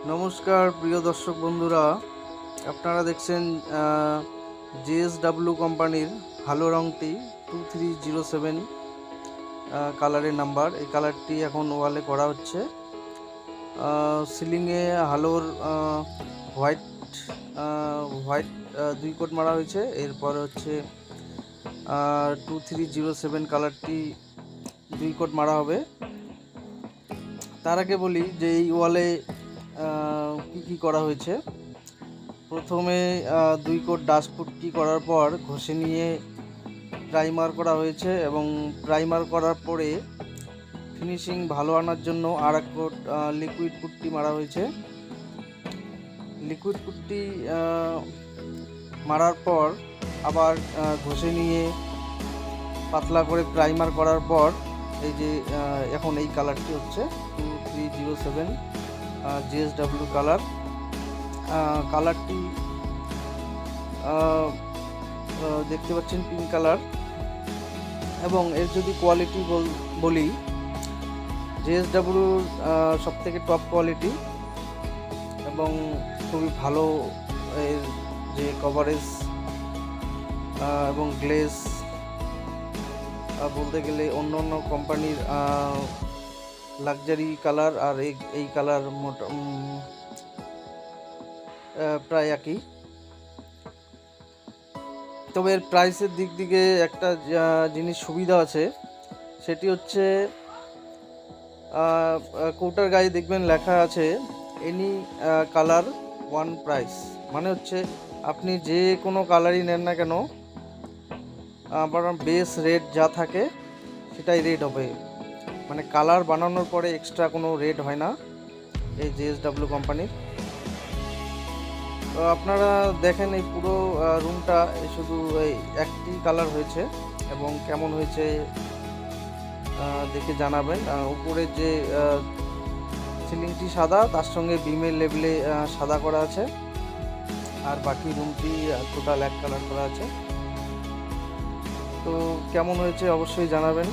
নমস্কার প্রিয় দর্শক বন্ধুরা, আপনারা দেখছেন JSW কোম্পানির ভালো রংটি 2307 কালারের নাম্বার। এই কালারটি এখন ওয়ালে করা হচ্ছে। সিলিংয়ে হালোর হোয়াইট হোয়াইট 2 কোট মারা হয়েছে। এরপর হচ্ছে 2307 কালারটি 2 কোট মারা হবে। তার আগে বলি যে এই ওয়ালে কি করা হয়েছে। প্রথমে 2 কোট ডাস্ট পুট্টি করার পর ঘষে নিয়ে প্রাইমার করা হয়েছে এবং প্রাইমার করার পরে ফিনিশিং ভালো আনার জন্য আর 1 কোট লিকুইড পুট্টি মারা হয়েছে। লিকুইড পুট্টি মারার পর আবার ঘষে নিয়ে পাতলা করে প্রাইমার করার পর এই যে এখন এই কালারটি হচ্ছে 2307 JSW কালার। কালারটি দেখতে পাচ্ছেন পিঙ্ক কালার। এবং এর যদি কোয়ালিটি বলি, JSW সবথেকে টপ কোয়ালিটি এবং খুবই ভালো। এর যে কভারেজ এবং গ্লেজ বলতে গেলে অন্য অন্য কোম্পানির লাক্সারি কালার আর এই কালার প্রায় একই। তবে এর প্রাইসের দিক থেকে একটা জিনিস সুবিধা আছে, সেটি হচ্ছে কৌটার গায়ে দেখবেন লেখা আছে এনি কালার ওয়ান প্রাইস। মানে হচ্ছে আপনি যে কোনো কালারই নেন না কেন, আপনার বেস রেট যা থাকে সেটাই রেট হবে। মানে কালার বানানোর পরে এক্সট্রা কোনো রেট হয় না এই JSW কোম্পানির। তো আপনারা দেখেন এই পুরো রুমটা শুধু এই একটি কালার হয়েছে এবং কেমন হয়েছে দেখে জানাবেন। উপরে যে সিলিংটি সাদা, তার সঙ্গে বিমের লেভেলে সাদা করা আছে, আর বাকি রুমটি টোটাল এক কালার করা আছে। তো কেমন হয়েছে অবশ্যই জানাবেন।